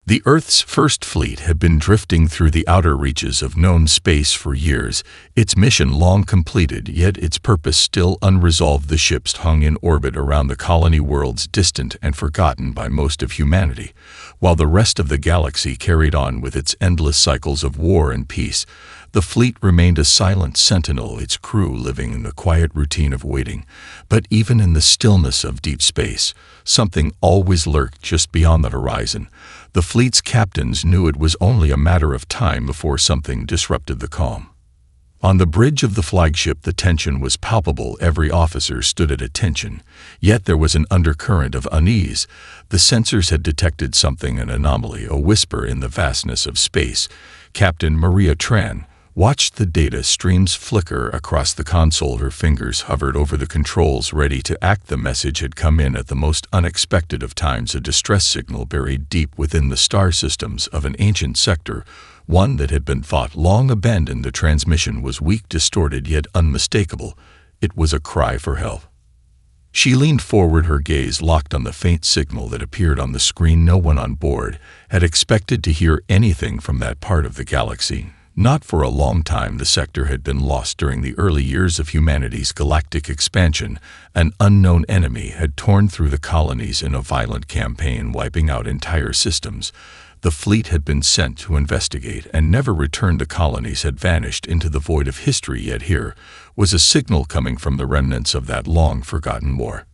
The Earth's first fleet had been drifting through the outer reaches of known space for years, its mission long completed, yet its purpose still unresolved. The ships hung in orbit around the colony worlds, distant and forgotten by most of humanity, while the rest of the galaxy carried on with its endless cycles of war and peace. The fleet remained a silent sentinel, its crew living in the quiet routine of waiting. But even in the stillness of deep space, something always lurked just beyond the horizon. The fleet's captains knew it was only a matter of time before something disrupted the calm. On the bridge of the flagship, the tension was palpable. Every officer stood at attention, yet there was an undercurrent of unease. The sensors had detected something, an anomaly, a whisper in the vastness of space. Captain Maria Tran watched the data streams flicker across the console. Her fingers hovered over the controls, ready to act. The message had come in at the most unexpected of times, a distress signal buried deep within the star systems of an ancient sector, one that had been thought long abandoned. The transmission was weak, distorted, yet unmistakable. It was a cry for help. She leaned forward, her gaze locked on the faint signal that appeared on the screen. No one on board had expected to hear anything from that part of the galaxy. Not for a long time. The sector had been lost during the early years of humanity's galactic expansion. An unknown enemy had torn through the colonies in a violent campaign, wiping out entire systems. The fleet had been sent to investigate and never returned. The colonies had vanished into the void of history, yet here was a signal coming from the remnants of that long-forgotten war.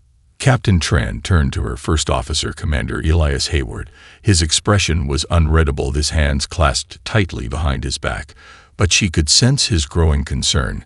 Captain Tran turned to her first officer, Commander Elias Hayward. His expression was unreadable, his hands clasped tightly behind his back, but she could sense his growing concern.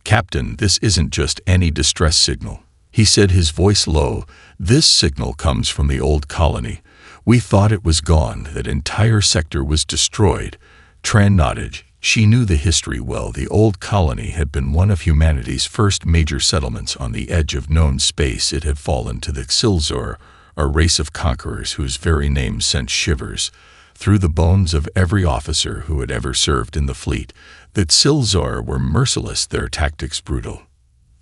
"Captain, this isn't just any distress signal," he said, his voice low. "This signal comes from the old colony. We thought it was gone, that entire sector was destroyed." Tran nodded. She knew the history well. The old colony had been one of humanity's first major settlements on the edge of known space. It had fallen to the Silzor, a race of conquerors whose very name sent shivers through the bones of every officer who had ever served in the fleet. The Silzor were merciless, their tactics brutal.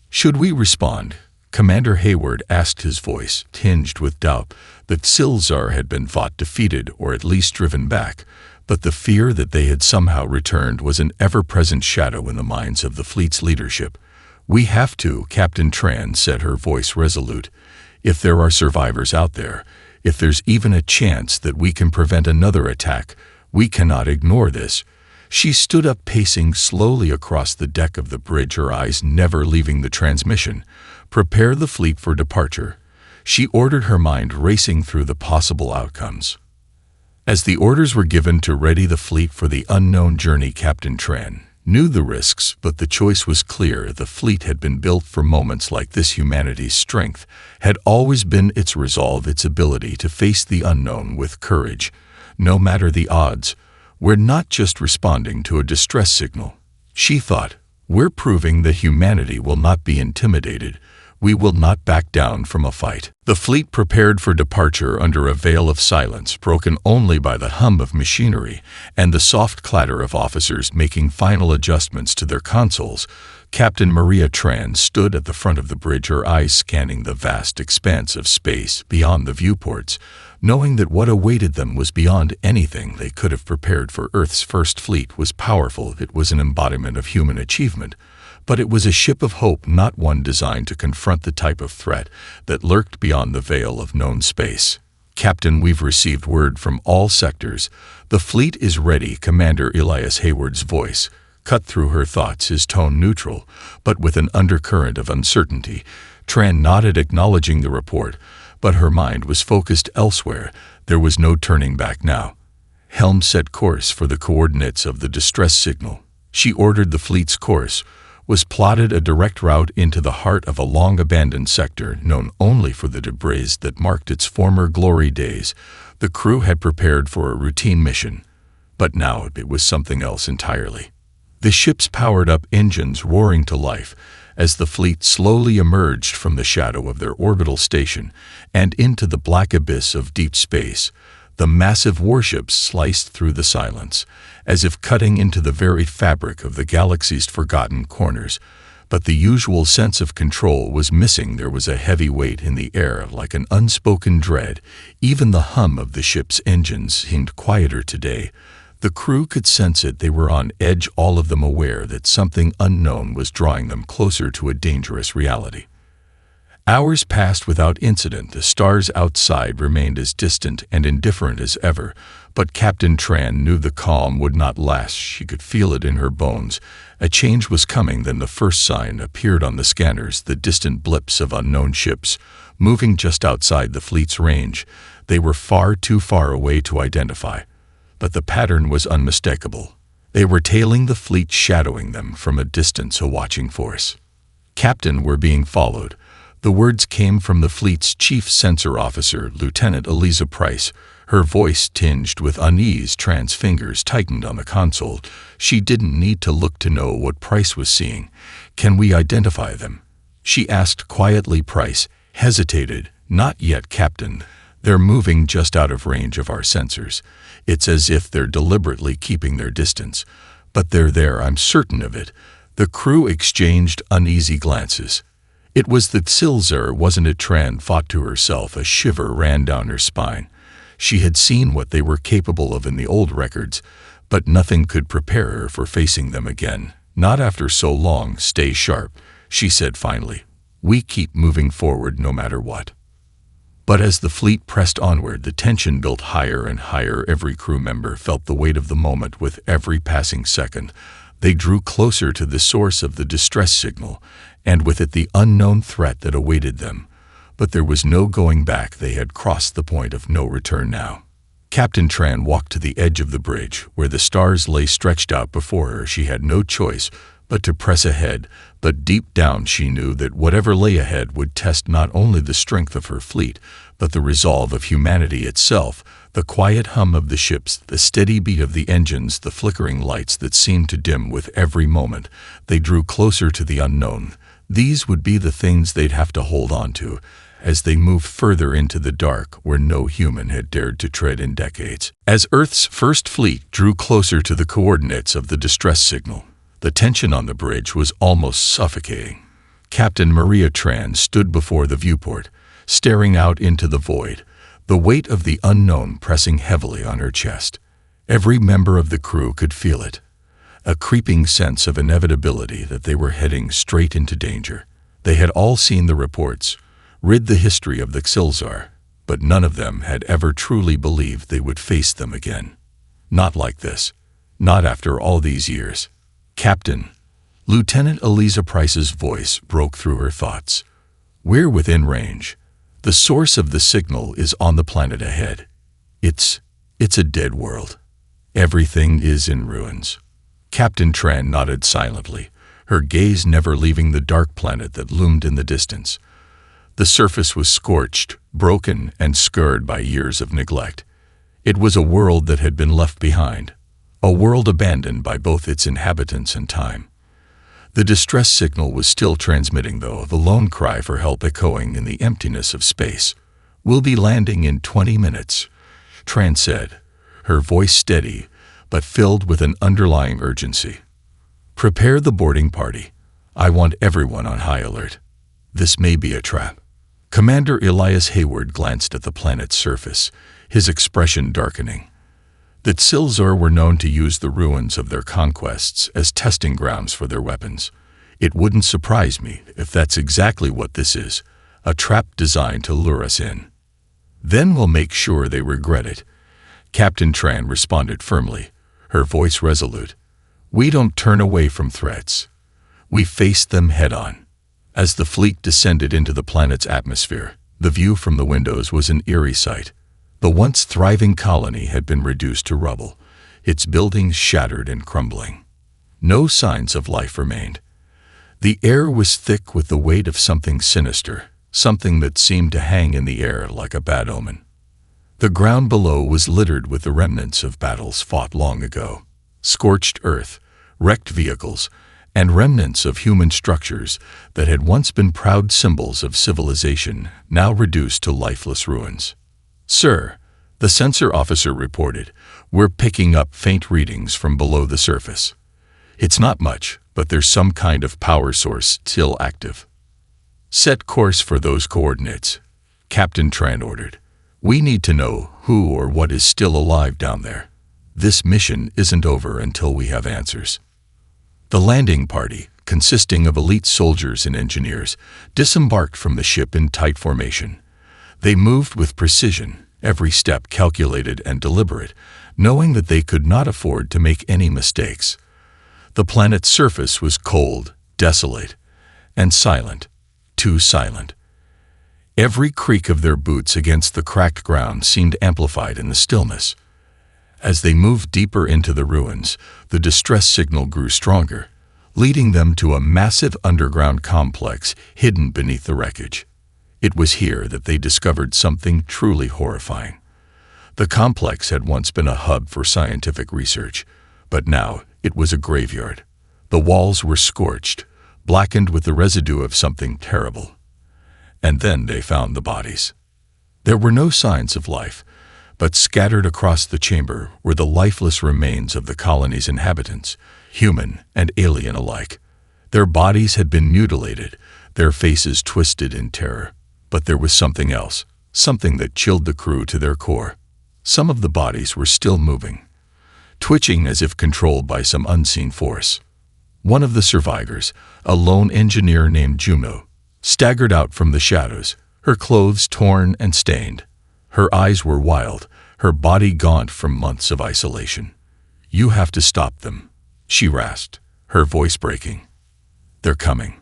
"Should we respond?" Commander Hayward asked, his voice tinged with doubt. The Silzor had been fought, defeated, or at least driven back. But the fear that they had somehow returned was an ever-present shadow in the minds of the fleet's leadership. "We have to," Captain Tran said, her voice resolute. "If there are survivors out there, if there's even a chance that we can prevent another attack, we cannot ignore this." She stood up, pacing slowly across the deck of the bridge, her eyes never leaving the transmission. "Prepare the fleet for departure," she ordered, her mind racing through the possible outcomes. As the orders were given to ready the fleet for the unknown journey, Captain Tran knew the risks, but the choice was clear. The fleet had been built for moments like this. Humanity's strength had always been its resolve, its ability to face the unknown with courage, no matter the odds. "We're not just responding to a distress signal," she thought. "We're proving that humanity will not be intimidated. We will not back down from a fight." The fleet prepared for departure under a veil of silence, broken only by the hum of machinery and the soft clatter of officers making final adjustments to their consoles. Captain Maria Tran stood at the front of the bridge, her eyes scanning the vast expanse of space beyond the viewports, knowing that what awaited them was beyond anything they could have prepared for. Earth's first fleet was powerful. It was an embodiment of human achievement. But it was a ship of hope, not one designed to confront the type of threat that lurked beyond the veil of known space. "Captain, we've received word from all sectors. The fleet is ready." Commander Elias Hayward's voice cut through her thoughts, his tone neutral, but with an undercurrent of uncertainty. Tran nodded, acknowledging the report, but her mind was focused elsewhere. There was no turning back now. "Helm, set course for the coordinates of the distress signal," she ordered. The fleet's course was plotted, a direct route into the heart of a long-abandoned sector known only for the debris that marked its former glory days. The crew had prepared for a routine mission, but now it was something else entirely. The ship's powered-up engines roaring to life as the fleet slowly emerged from the shadow of their orbital station and into the black abyss of deep space. The massive warships sliced through the silence, as if cutting into the very fabric of the galaxy's forgotten corners. But the usual sense of control was missing. There was a heavy weight in the air, like an unspoken dread. Even the hum of the ship's engines seemed quieter today. The crew could sense it. They were on edge, all of them aware that something unknown was drawing them closer to a dangerous reality. Hours passed without incident. The stars outside remained as distant and indifferent as ever, but Captain Tran knew the calm would not last. She could feel it in her bones. A change was coming. Then the first sign appeared on the scanners, the distant blips of unknown ships, moving just outside the fleet's range. They were far too far away to identify, but the pattern was unmistakable. They were tailing the fleet, shadowing them from a distance, a watching force. "Captain, we're being followed." The words came from the fleet's chief sensor officer, Lieutenant Eliza Price, her voice tinged with unease. Tran's fingers tightened on the console. She didn't need to look to know what Price was seeing. "Can we identify them?" she asked quietly. Price hesitated. "Not yet, Captain. They're moving just out of range of our sensors. It's as if they're deliberately keeping their distance. But they're there, I'm certain of it." The crew exchanged uneasy glances. It was the Silzer, wasn't it? Tran thought to herself. A shiver ran down her spine. She had seen what they were capable of in the old records, but nothing could prepare her for facing them again. Not after so long. "Stay sharp," she said finally. "We keep moving forward no matter what." But as the fleet pressed onward, the tension built higher and higher. Every crew member felt the weight of the moment with every passing second. They drew closer to the source of the distress signal, and with it the unknown threat that awaited them. But there was no going back. They had crossed the point of no return now. Captain Tran walked to the edge of the bridge, where the stars lay stretched out before her. She had no choice but to press ahead, but deep down she knew that whatever lay ahead would test not only the strength of her fleet, but the resolve of humanity itself. The quiet hum of the ships, the steady beat of the engines, the flickering lights that seemed to dim with every moment. They drew closer to the unknown. These would be the things they'd have to hold on to as they moved further into the dark where no human had dared to tread in decades. As Earth's first fleet drew closer to the coordinates of the distress signal, the tension on the bridge was almost suffocating. Captain Maria Tran stood before the viewport, staring out into the void, the weight of the unknown pressing heavily on her chest. Every member of the crew could feel it, a creeping sense of inevitability that they were heading straight into danger. They had all seen the reports, read the history of the Xilzar, but none of them had ever truly believed they would face them again. Not like this. Not after all these years. "Captain," Lieutenant Eliza Price's voice broke through her thoughts. "We're within range. The source of the signal is on the planet ahead. It's a dead world. Everything is in ruins." Captain Tran nodded silently, her gaze never leaving the dark planet that loomed in the distance. The surface was scorched, broken, and scarred by years of neglect. It was a world that had been left behind, a world abandoned by both its inhabitants and time. The distress signal was still transmitting, though, the lone cry for help echoing in the emptiness of space. "We'll be landing in 20 minutes, Tran said, her voice steady, but filled with an underlying urgency. "Prepare the boarding party. I want everyone on high alert. This may be a trap." Commander Elias Hayward glanced at the planet's surface, his expression darkening. The Xilzar were known to use the ruins of their conquests as testing grounds for their weapons. It wouldn't surprise me if that's exactly what this is, a trap designed to lure us in. "Then we'll make sure they regret it," Captain Tran responded firmly, her voice resolute. "We don't turn away from threats. We face them head-on." As the fleet descended into the planet's atmosphere, the view from the windows was an eerie sight. The once thriving colony had been reduced to rubble, its buildings shattered and crumbling. No signs of life remained. The air was thick with the weight of something sinister, something that seemed to hang in the air like a bad omen. The ground below was littered with the remnants of battles fought long ago. Scorched earth, wrecked vehicles, and remnants of human structures that had once been proud symbols of civilization, now reduced to lifeless ruins. "Sir," the sensor officer reported, "we're picking up faint readings from below the surface. It's not much, but there's some kind of power source still active. Set course for those coordinates, Captain Tran ordered. We need to know who or what is still alive down there. This mission isn't over until we have answers. The landing party, consisting of elite soldiers and engineers, disembarked from the ship in tight formation. They moved with precision, every step calculated and deliberate, knowing that they could not afford to make any mistakes. The planet's surface was cold, desolate, and silent, too silent. Every creak of their boots against the cracked ground seemed amplified in the stillness. As they moved deeper into the ruins, the distress signal grew stronger, leading them to a massive underground complex hidden beneath the wreckage. It was here that they discovered something truly horrifying. The complex had once been a hub for scientific research, but now it was a graveyard. The walls were scorched, blackened with the residue of something terrible. And then they found the bodies. There were no signs of life, but scattered across the chamber were the lifeless remains of the colony's inhabitants, human and alien alike. Their bodies had been mutilated, their faces twisted in terror. But there was something else, something that chilled the crew to their core. Some of the bodies were still moving, twitching as if controlled by some unseen force. One of the survivors, a lone engineer named Juno, staggered out from the shadows, her clothes torn and stained. Her eyes were wild, her body gaunt from months of isolation. "You have to stop them," she rasped, her voice breaking. "They're coming.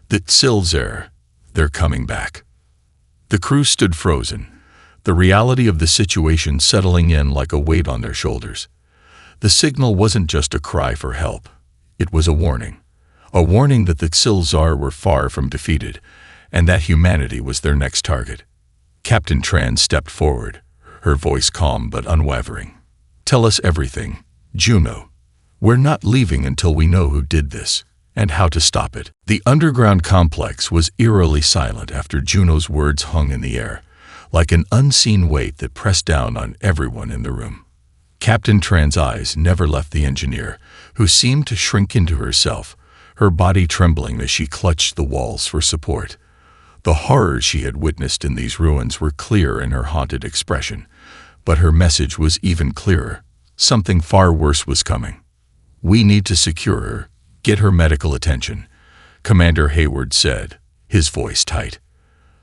The Silzer, they're coming back." The crew stood frozen, the reality of the situation settling in like a weight on their shoulders. The signal wasn't just a cry for help. It was a warning that the Silzer were far from defeated, and that humanity was their next target. Captain Tran stepped forward, her voice calm but unwavering. "Tell us everything, Juno. We're not leaving until we know who did this, and how to stop it." The underground complex was eerily silent after Juno's words hung in the air, like an unseen weight that pressed down on everyone in the room. Captain Tran's eyes never left the engineer, who seemed to shrink into herself, her body trembling as she clutched the walls for support. The horrors she had witnessed in these ruins were clear in her haunted expression, but her message was even clearer. Something far worse was coming. "We need to secure her, get her medical attention," Commander Hayward said, his voice tight.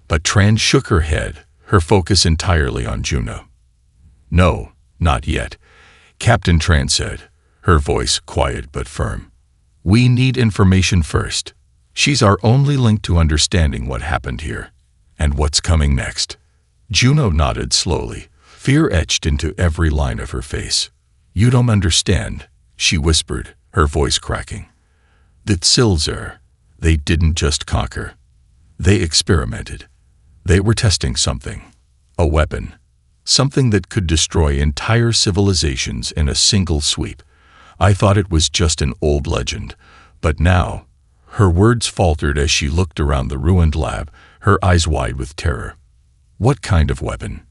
But Tran shook her head, her focus entirely on Juno. "No, not yet," Captain Tran said, her voice quiet but firm. "We need information first. She's our only link to understanding what happened here, and what's coming next." Juno nodded slowly, fear etched into every line of her face. "You don't understand," she whispered, her voice cracking. "The Silzer, they didn't just conquer. They experimented. They were testing something, a weapon, something that could destroy entire civilizations in a single sweep. I thought it was just an old legend, but now..." Her words faltered as she looked around the ruined lab, her eyes wide with terror. "What kind of weapon?"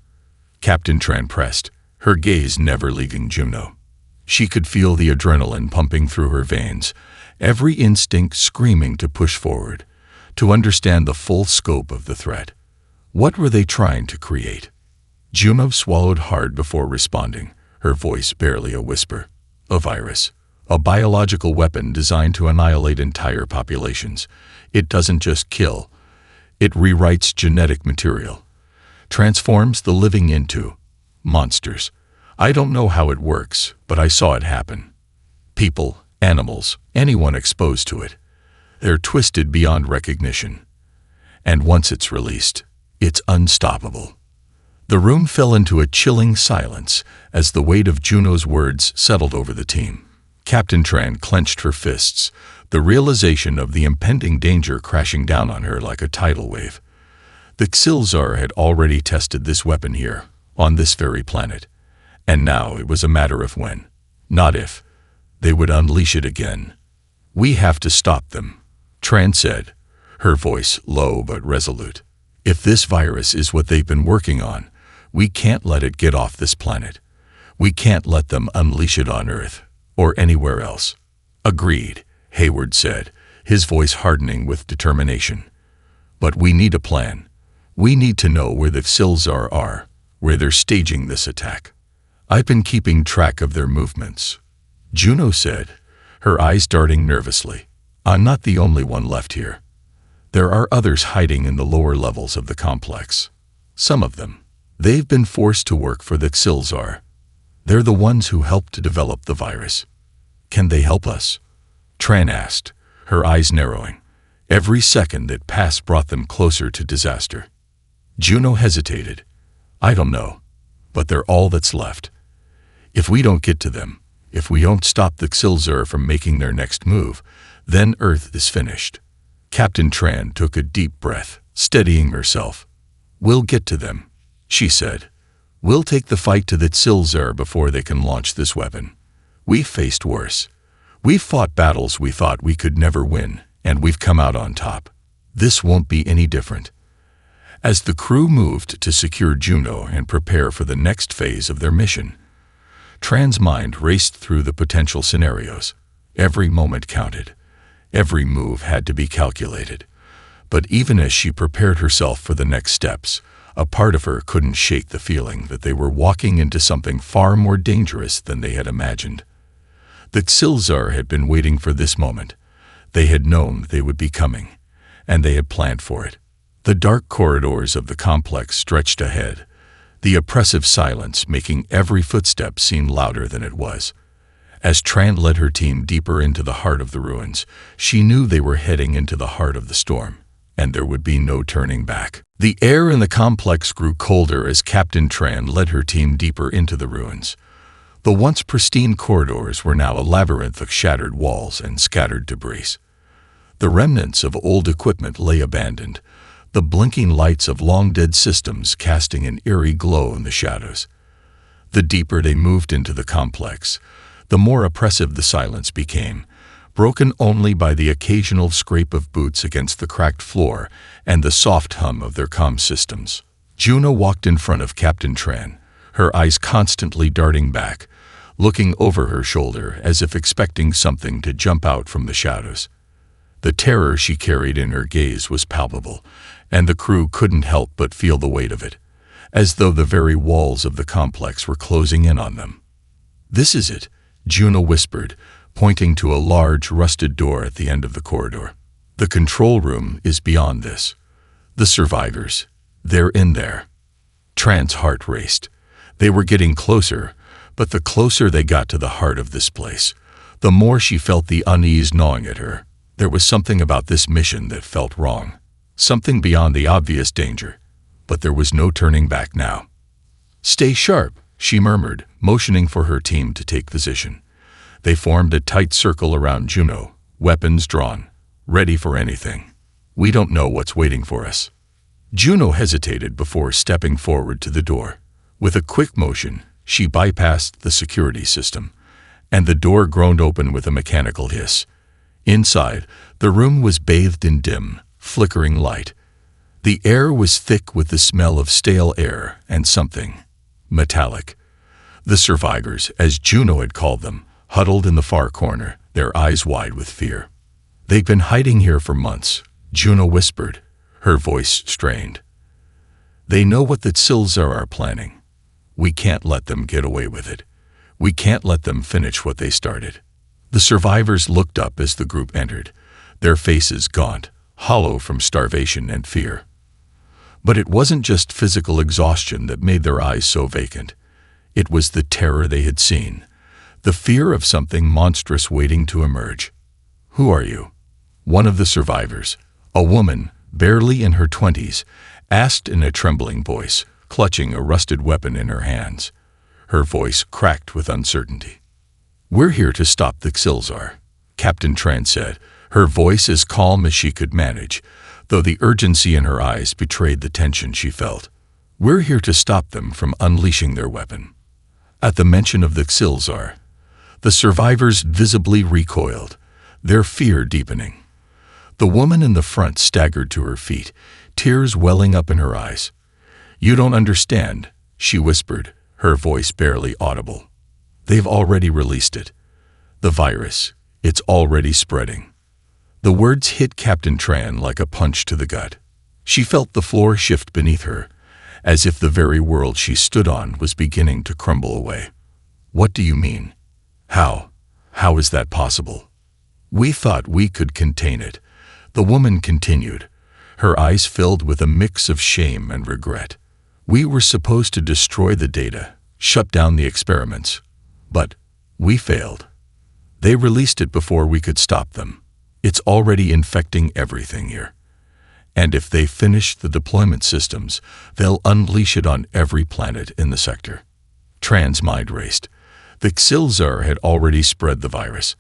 Captain Tran pressed, her gaze never leaving Juno. She could feel the adrenaline pumping through her veins, every instinct screaming to push forward, to understand the full scope of the threat. What were they trying to create? Juno swallowed hard before responding, her voice barely a whisper. "A virus. A biological weapon designed to annihilate entire populations. It doesn't just kill. It rewrites genetic material, transforms the living into monsters. I don't know how it works, but I saw it happen. People, animals, anyone exposed to it. They're twisted beyond recognition. And once it's released, it's unstoppable." The room fell into a chilling silence as the weight of Juno's words settled over the team. Captain Tran clenched her fists, the realization of the impending danger crashing down on her like a tidal wave. The Silzer had already tested this weapon here, on this very planet, and now it was a matter of when, not if, they would unleash it again. "We have to stop them," Tran said, her voice low but resolute. "If this virus is what they've been working on, we can't let it get off this planet. We can't let them unleash it on Earth, or anywhere else." "Agreed," Hayward said, his voice hardening with determination. "But we need a plan. We need to know where the Silzar are, where they're staging this attack. I've been keeping track of their movements," Juno said, her eyes darting nervously. "I'm not the only one left here. There are others hiding in the lower levels of the complex. Some of them. They've been forced to work for the Silzar. They're the ones who helped to develop the virus. Can they help us?" Tran asked, her eyes narrowing. Every second that passed brought them closer to disaster. Juno hesitated. "I don't know, but they're all that's left. If we don't get to them, if we don't stop the Silzar from making their next move, then Earth is finished." Captain Tran took a deep breath, steadying herself. "We'll get to them," she said. "We'll take the fight to the Silzar before they can launch this weapon. We've faced worse. We've fought battles we thought we could never win, and we've come out on top. This won't be any different." As the crew moved to secure Juno and prepare for the next phase of their mission, Tran's mind raced through the potential scenarios. Every moment counted. Every move had to be calculated. But even as she prepared herself for the next steps, a part of her couldn't shake the feeling that they were walking into something far more dangerous than they had imagined. The Silzar had been waiting for this moment. They had known they would be coming, and they had planned for it. The dark corridors of the complex stretched ahead, the oppressive silence making every footstep seem louder than it was. As Tran led her team deeper into the heart of the ruins, she knew they were heading into the heart of the storm, and there would be no turning back. The air in the complex grew colder as Captain Tran led her team deeper into the ruins. The once pristine corridors were now a labyrinth of shattered walls and scattered debris. The remnants of old equipment lay abandoned, the blinking lights of long-dead systems casting an eerie glow in the shadows. The deeper they moved into the complex, the more oppressive the silence became, broken only by the occasional scrape of boots against the cracked floor and the soft hum of their comm systems. Juno walked in front of Captain Tran, her eyes constantly darting back, looking over her shoulder as if expecting something to jump out from the shadows. The terror she carried in her gaze was palpable, and the crew couldn't help but feel the weight of it, as though the very walls of the complex were closing in on them. "This is it," Juno whispered, pointing to a large, rusted door at the end of the corridor. "The control room is beyond this. The survivors, they're in there." Tran's heart raced. They were getting closer, but the closer they got to the heart of this place, the more she felt the unease gnawing at her. There was something about this mission that felt wrong, something beyond the obvious danger, but there was no turning back now. "Stay sharp," she murmured, motioning for her team to take position. They formed a tight circle around Juno, weapons drawn, ready for anything. "We don't know what's waiting for us." Juno hesitated before stepping forward to the door. With a quick motion, she bypassed the security system, and the door groaned open with a mechanical hiss. Inside, the room was bathed in dim, flickering light. The air was thick with the smell of stale air and something metallic. The survivors, as Juno had called them, huddled in the far corner, their eyes wide with fear. "They've been hiding here for months," Juno whispered, her voice strained. "They know what the Silzar are planning. We can't let them get away with it. We can't let them finish what they started." The survivors looked up as the group entered, their faces gaunt, hollow from starvation and fear. But it wasn't just physical exhaustion that made their eyes so vacant. It was the terror they had seen, the fear of something monstrous waiting to emerge. "Who are you?" One of the survivors, a woman, barely in her 20s, asked in a trembling voice, clutching a rusted weapon in her hands. Her voice cracked with uncertainty. "We're here to stop the Silzar," Captain Tran said, her voice as calm as she could manage, though the urgency in her eyes betrayed the tension she felt. "We're here to stop them from unleashing their weapon." At the mention of the Silzar, the survivors visibly recoiled, their fear deepening. The woman in the front staggered to her feet, tears welling up in her eyes. "You don't understand," she whispered, her voice barely audible. "They've already released it. The virus. It's already spreading." The words hit Captain Tran like a punch to the gut. She felt the floor shift beneath her, as if the very world she stood on was beginning to crumble away. "What do you mean? How? How is that possible?" "We thought we could contain it," the woman continued, her eyes filled with a mix of shame and regret. "We were supposed to destroy the data, shut down the experiments. But we failed. They released it before we could stop them. It's already infecting everything here. And if they finish the deployment systems, they'll unleash it on every planet in the sector." Tran's mind raced. The Xilzar had already spread the virus.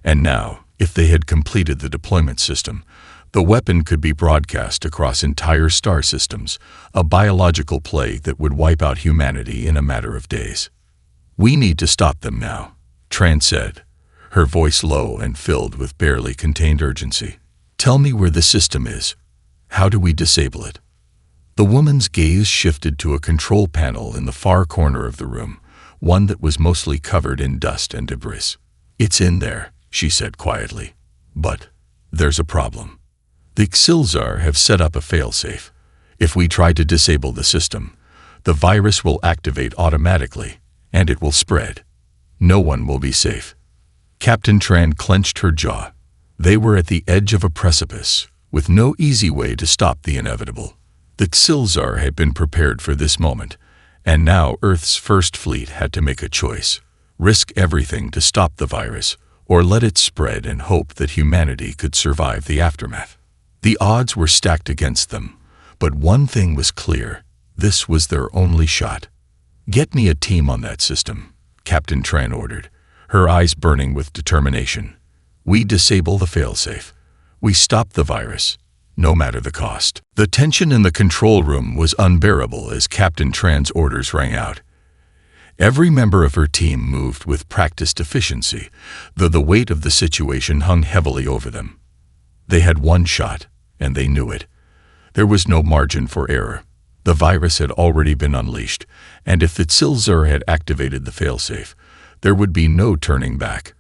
And now, if they had completed the deployment system, the weapon could be broadcast across entire star systems, a biological plague that would wipe out humanity in a matter of days. "We need to stop them now," Tran said, her voice low and filled with barely contained urgency. "Tell me where the system is. How do we disable it?" The woman's gaze shifted to a control panel in the far corner of the room, one that was mostly covered in dust and debris. "It's in there," she said quietly. "But there's a problem. The Xilzar have set up a failsafe. If we try to disable the system, the virus will activate automatically, and it will spread. No one will be safe." Captain Tran clenched her jaw. They were at the edge of a precipice, with no easy way to stop the inevitable. The Xilzar had been prepared for this moment, and now Earth's first fleet had to make a choice: risk everything to stop the virus, or let it spread and hope that humanity could survive the aftermath. The odds were stacked against them, but one thing was clear: this was their only shot. "Get me a team on that system," Captain Tran ordered, her eyes burning with determination. "We disable the failsafe. We stop the virus, no matter the cost." The tension in the control room was unbearable as Captain Tran's orders rang out. Every member of her team moved with practiced efficiency, though the weight of the situation hung heavily over them. They had one shot, and they knew it. There was no margin for error. The virus had already been unleashed, and if the Xilzar had activated the failsafe, there would be no turning back.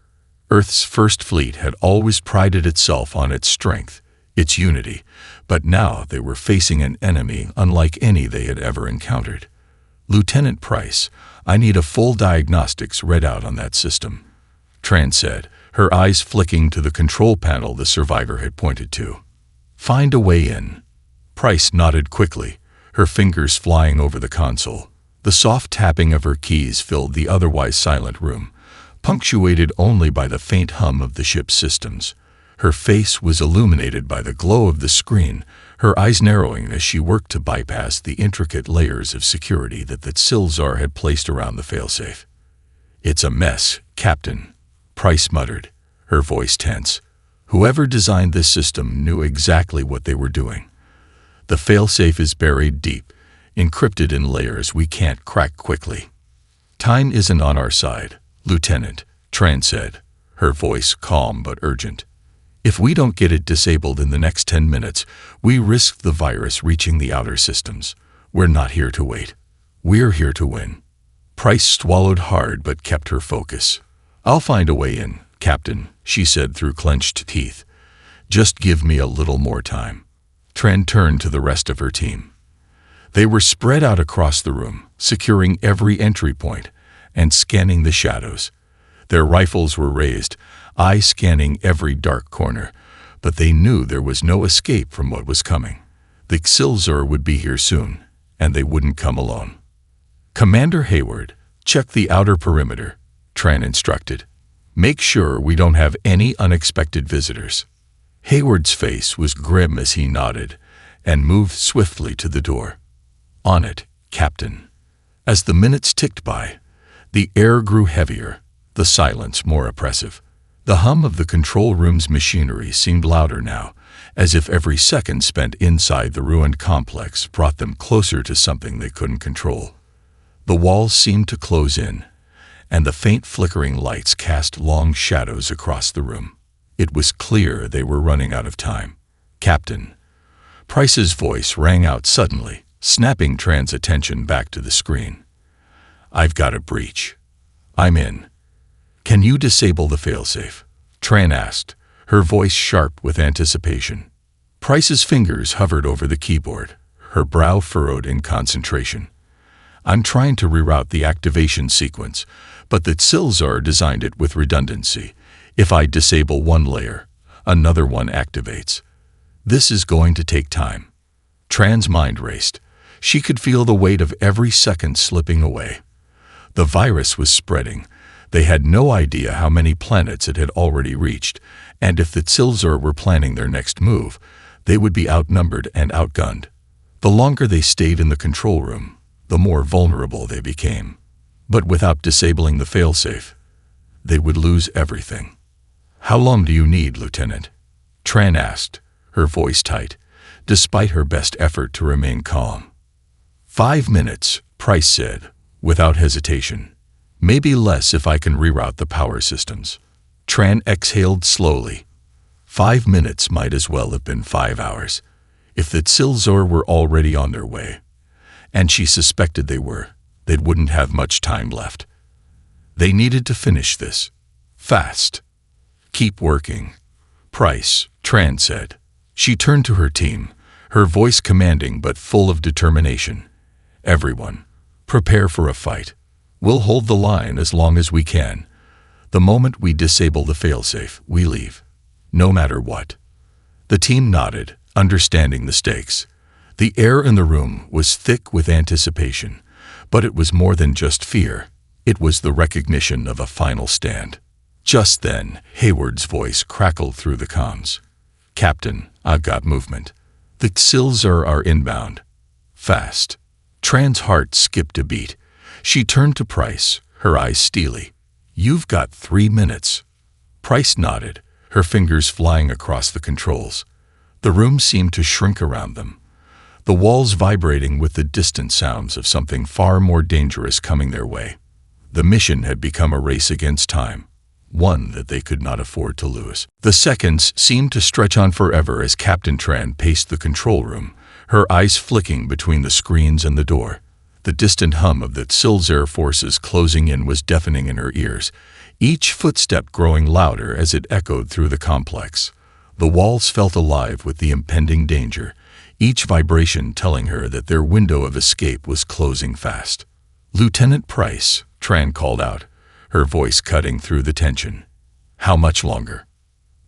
Earth's first fleet had always prided itself on its strength, its unity, but now they were facing an enemy unlike any they had ever encountered. "Lieutenant Price, I need a full diagnostics readout on that system," Tran said, her eyes flicking to the control panel the survivor had pointed to. "Find a way in." Price nodded quickly, her fingers flying over the console. The soft tapping of her keys filled the otherwise silent room, punctuated only by the faint hum of the ship's systems. Her face was illuminated by the glow of the screen, her eyes narrowing as she worked to bypass the intricate layers of security that the Xilzar had placed around the failsafe. "It's a mess, Captain," Price muttered, her voice tense. "Whoever designed this system knew exactly what they were doing. The failsafe is buried deep, encrypted in layers we can't crack quickly." "Time isn't on our side, Lieutenant," Tran said, her voice calm but urgent. "If we don't get it disabled in the next 10 minutes, we risk the virus reaching the outer systems. We're not here to wait. We're here to win." Price swallowed hard but kept her focus. "I'll find a way in, Captain," she said through clenched teeth. "Just give me a little more time." Tran turned to the rest of her team. They were spread out across the room, securing every entry point and scanning the shadows. Their rifles were raised, eyes scanning every dark corner, but they knew there was no escape from what was coming. The Xilzar would be here soon, and they wouldn't come alone. "Commander Hayward, check the outer perimeter," Tran instructed. "Make sure we don't have any unexpected visitors." Hayward's face was grim as he nodded and moved swiftly to the door. "On it, Captain." As the minutes ticked by, the air grew heavier, the silence more oppressive. The hum of the control room's machinery seemed louder now, as if every second spent inside the ruined complex brought them closer to something they couldn't control. The walls seemed to close in, and the faint flickering lights cast long shadows across the room. It was clear they were running out of time. "Captain." Price's voice rang out suddenly, snapping Tran's attention back to the screen. "I've got a breach. I'm in. Can you disable the failsafe?" Tran asked, her voice sharp with anticipation. Price's fingers hovered over the keyboard, her brow furrowed in concentration. I'm trying to reroute the activation sequence, but the Silzar designed it with redundancy. If I disable one layer, another one activates. This is going to take time. Tran's mind raced. She could feel the weight of every second slipping away. The virus was spreading. They had no idea how many planets it had already reached, and if the Silzar were planning their next move, they would be outnumbered and outgunned. The longer they stayed in the control room, the more vulnerable they became. But without disabling the failsafe, they would lose everything. How long do you need, Lieutenant? Tran asked, her voice tight, despite her best effort to remain calm. 5 minutes, Price said, without hesitation. Maybe less if I can reroute the power systems. Tran exhaled slowly. 5 minutes might as well have been 5 hours. If the Silzar were already on their way, and she suspected they were, they wouldn't have much time left. They needed to finish this. Fast. Keep working. Price, Tran said. She turned to her team, her voice commanding but full of determination. Everyone, prepare for a fight. We'll hold the line as long as we can. The moment we disable the failsafe, we leave. No matter what. The team nodded, understanding the stakes. The air in the room was thick with anticipation, but it was more than just fear. It was the recognition of a final stand. Just then, Hayward's voice crackled through the comms. Captain, I've got movement. The Silzar are inbound. Fast. Tran's heart skipped a beat. She turned to Price, her eyes steely. You've got 3 minutes. Price nodded, her fingers flying across the controls. The room seemed to shrink around them, the walls vibrating with the distant sounds of something far more dangerous coming their way. The mission had become a race against time, one that they could not afford to lose. The seconds seemed to stretch on forever as Captain Tran paced the control room, her eyes flicking between the screens and the door. The distant hum of the Silzar forces closing in was deafening in her ears, each footstep growing louder as it echoed through the complex. The walls felt alive with the impending danger, each vibration telling her that their window of escape was closing fast. Lieutenant Price, Tran called out, her voice cutting through the tension. How much longer?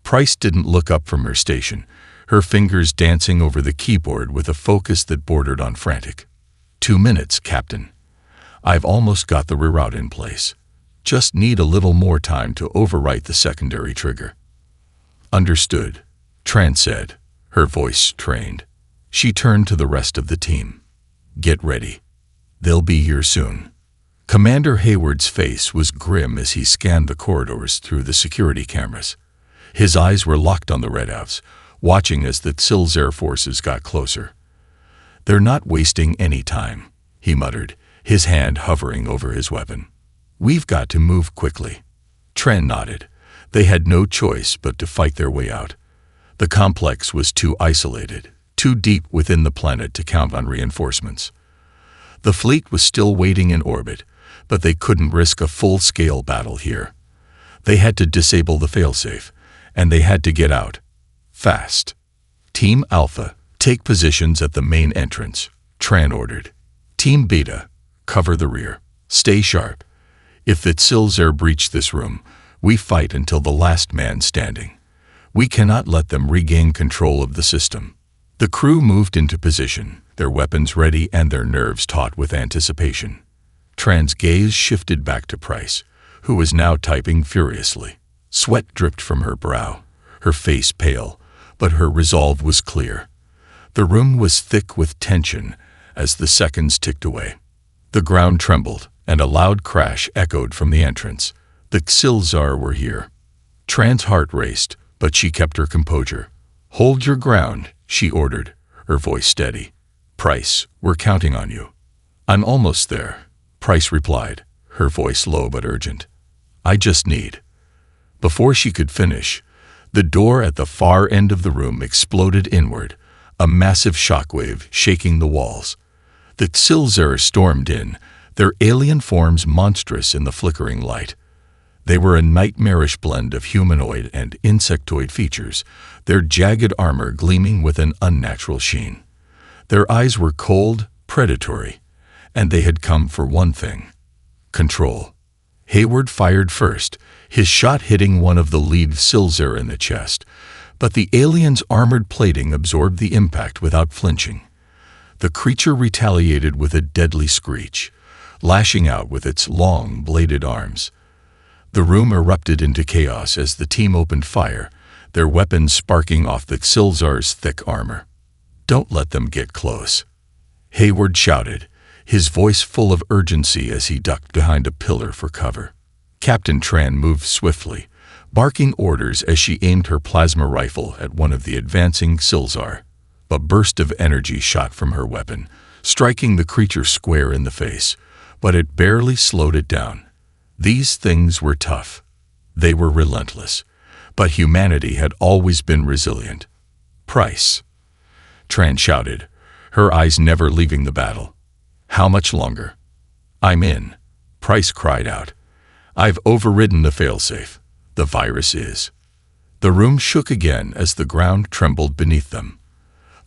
Price didn't look up from her station, her fingers dancing over the keyboard with a focus that bordered on frantic. 2 minutes, Captain. I've almost got the reroute in place. Just need a little more time to overwrite the secondary trigger. Understood, Tran said, her voice trained. She turned to the rest of the team. Get ready. They'll be here soon. Commander Hayward's face was grim as he scanned the corridors through the security cameras. His eyes were locked on the readouts, watching as the Silzar forces got closer. They're not wasting any time, he muttered, his hand hovering over his weapon. We've got to move quickly. Tran nodded. They had no choice but to fight their way out. The complex was too isolated, too deep within the planet to count on reinforcements. The fleet was still waiting in orbit, but they couldn't risk a full-scale battle here. They had to disable the failsafe, and they had to get out. Fast. Team Alpha, take positions at the main entrance, Tran ordered. Team Beta, cover the rear. Stay sharp. If the Silzar breach this room, we fight until the last man standing. We cannot let them regain control of the system. The crew moved into position, their weapons ready and their nerves taut with anticipation. Tran's gaze shifted back to Price, who was now typing furiously. Sweat dripped from her brow, her face pale, but her resolve was clear. The room was thick with tension as the seconds ticked away. The ground trembled, and a loud crash echoed from the entrance. The Silzar were here. Tran's heart raced, but she kept her composure. Hold your ground, she ordered, her voice steady. Price, we're counting on you. I'm almost there, Price replied, her voice low but urgent. I just need. Before she could finish, the door at the far end of the room exploded inward, a massive shockwave shaking the walls. The Silzar stormed in, their alien forms monstrous in the flickering light. They were a nightmarish blend of humanoid and insectoid features, their jagged armor gleaming with an unnatural sheen. Their eyes were cold, predatory, and they had come for one thing: control. Hayward fired first, his shot hitting one of the lead Silzer in the chest, but the alien's armored plating absorbed the impact without flinching. The creature retaliated with a deadly screech, lashing out with its long, bladed arms. The room erupted into chaos as the team opened fire, their weapons sparking off the Silzar's thick armor. "Don't let them get close," Hayward shouted, his voice full of urgency as he ducked behind a pillar for cover. Captain Tran moved swiftly, barking orders as she aimed her plasma rifle at one of the advancing Silzar. A burst of energy shot from her weapon, striking the creature square in the face, but it barely slowed it down. These things were tough. They were relentless, but humanity had always been resilient. "Price," Tran shouted, her eyes never leaving the battle. "How much longer?" "I'm in," Price cried out. "I've overridden the failsafe. The virus is." The room shook again as the ground trembled beneath them.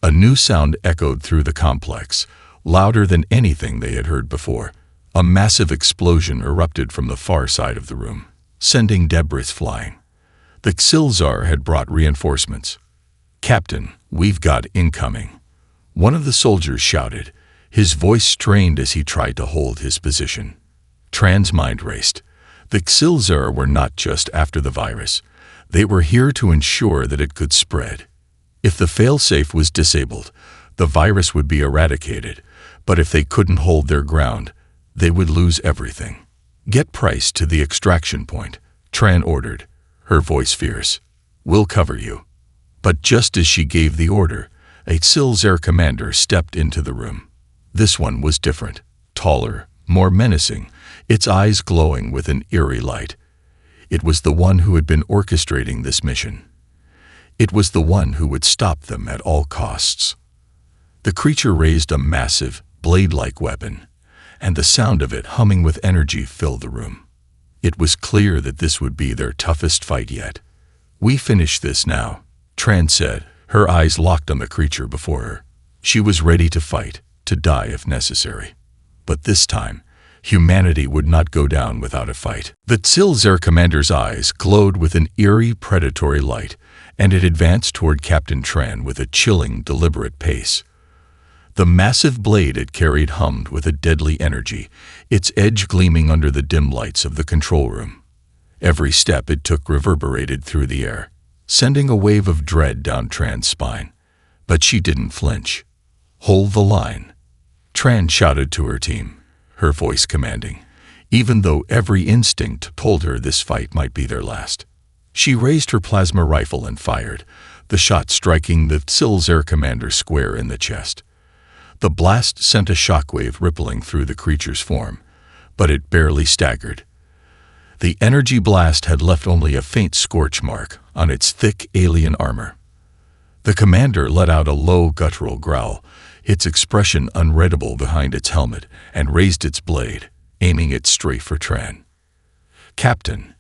A new sound echoed through the complex, louder than anything they had heard before. A massive explosion erupted from the far side of the room, sending debris flying. The Silzar had brought reinforcements. "Captain, we've got incoming," one of the soldiers shouted, his voice strained as he tried to hold his position. Tran's mind raced. The Silzar were not just after the virus. They were here to ensure that it could spread. If the failsafe was disabled, the virus would be eradicated, but if they couldn't hold their ground, they would lose everything. "Get Price to the extraction point," Tran ordered, her voice fierce. "We'll cover you." But just as she gave the order, a Silzar commander stepped into the room. This one was different, taller, more menacing, its eyes glowing with an eerie light. It was the one who had been orchestrating this mission. It was the one who would stop them at all costs. The creature raised a massive, blade-like weapon, and the sound of it humming with energy filled the room. It was clear that this would be their toughest fight yet. "We finish this now," Tran said, her eyes locked on the creature before her. She was ready to fight, to die if necessary. But this time, humanity would not go down without a fight. The Silzar commander's eyes glowed with an eerie, predatory light, and it advanced toward Captain Tran with a chilling, deliberate pace. The massive blade it carried hummed with a deadly energy, its edge gleaming under the dim lights of the control room. Every step it took reverberated through the air, sending a wave of dread down Tran's spine. But she didn't flinch. "Hold the line," Tran shouted to her team, her voice commanding, even though every instinct told her this fight might be their last. She raised her plasma rifle and fired, the shot striking the Silzar commander square in the chest. The blast sent a shockwave rippling through the creature's form, but it barely staggered. The energy blast had left only a faint scorch mark on its thick alien armor. The commander let out a low guttural growl, its expression unreadable behind its helmet, and raised its blade, aiming it straight for Tran. "Captain,"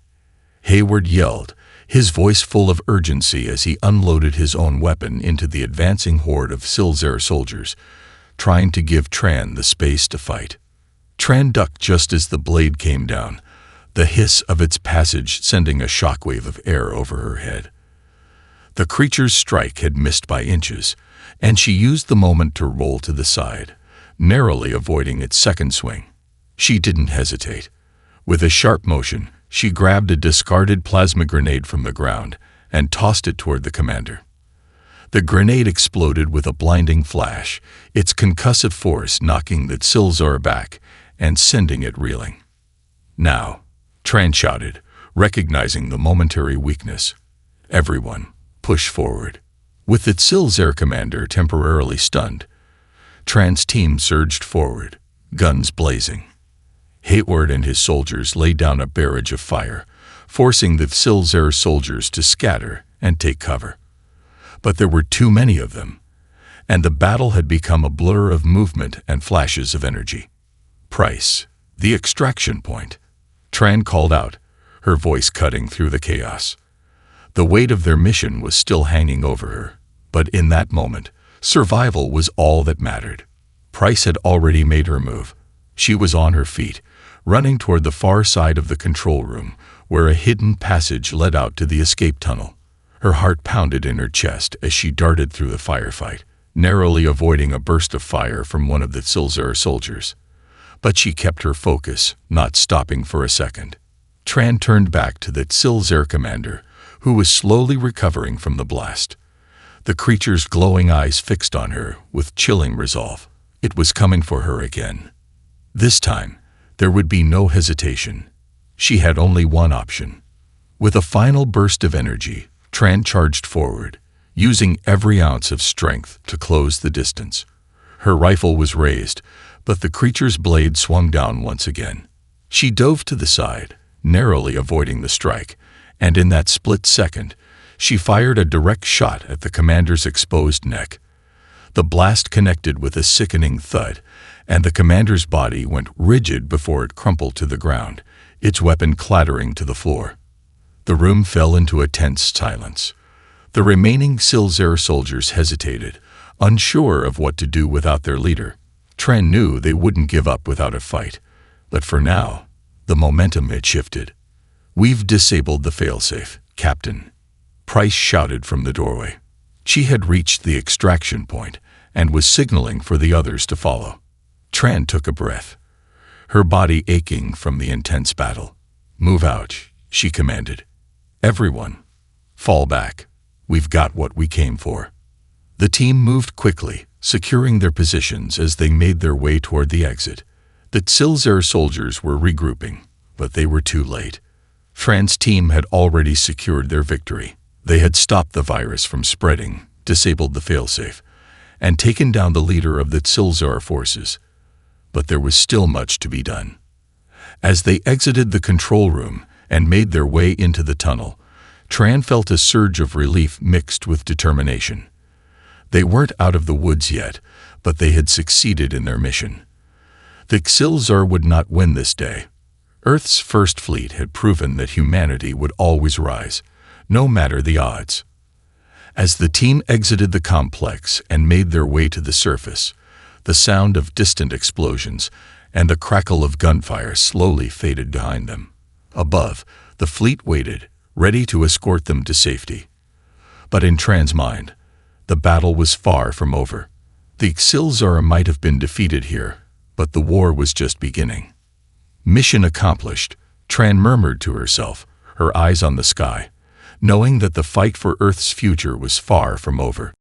Hayward yelled, his voice full of urgency as he unloaded his own weapon into the advancing horde of Silzar soldiers, trying to give Tran the space to fight. Tran ducked just as the blade came down, the hiss of its passage sending a shockwave of air over her head. The creature's strike had missed by inches, and she used the moment to roll to the side, narrowly avoiding its second swing. She didn't hesitate. With a sharp motion, she grabbed a discarded plasma grenade from the ground and tossed it toward the commander. The grenade exploded with a blinding flash, its concussive force knocking the Silzar back and sending it reeling. "Now," Tran shouted, recognizing the momentary weakness. "Everyone, push forward." With the Silzar commander temporarily stunned, Tran's team surged forward, guns blazing. Hayward and his soldiers laid down a barrage of fire, forcing the Silzar soldiers to scatter and take cover. But there were too many of them, and the battle had become a blur of movement and flashes of energy. "Price, the extraction point," Tran called out, her voice cutting through the chaos. The weight of their mission was still hanging over her, but in that moment, survival was all that mattered. Price had already made her move. She was on her feet, running toward the far side of the control room, where a hidden passage led out to the escape tunnel. Her heart pounded in her chest as she darted through the firefight, narrowly avoiding a burst of fire from one of the Silzar soldiers. But she kept her focus, not stopping for a second. Tran turned back to the Silzar commander, who was slowly recovering from the blast. The creature's glowing eyes fixed on her with chilling resolve. It was coming for her again. This time, there would be no hesitation. She had only one option. With a final burst of energy, Tran charged forward, using every ounce of strength to close the distance. Her rifle was raised, but the creature's blade swung down once again. She dove to the side, narrowly avoiding the strike, and in that split second, she fired a direct shot at the commander's exposed neck. The blast connected with a sickening thud, and the commander's body went rigid before it crumpled to the ground, its weapon clattering to the floor. The room fell into a tense silence. The remaining Silzar soldiers hesitated, unsure of what to do without their leader. Tran knew they wouldn't give up without a fight, but for now, the momentum had shifted. "We've disabled the failsafe, Captain," Price shouted from the doorway. She had reached the extraction point and was signaling for the others to follow. Tran took a breath, her body aching from the intense battle. "Move out," she commanded. "Everyone, fall back. We've got what we came for." The team moved quickly, securing their positions as they made their way toward the exit. The Silzar soldiers were regrouping, but they were too late. Tran's team had already secured their victory. They had stopped the virus from spreading, disabled the failsafe, and taken down the leader of the Silzar forces. But there was still much to be done. As they exited the control room and made their way into the tunnel, Tran felt a surge of relief mixed with determination. They weren't out of the woods yet, but they had succeeded in their mission. The Silzar would not win this day. Earth's first fleet had proven that humanity would always rise, no matter the odds. As the team exited the complex and made their way to the surface, the sound of distant explosions and the crackle of gunfire slowly faded behind them. Above, the fleet waited, ready to escort them to safety. But in Tran's mind, the battle was far from over. The Silzar might have been defeated here, but the war was just beginning. Mission accomplished, Tran murmured to herself, her eyes on the sky, knowing that the fight for Earth's future was far from over.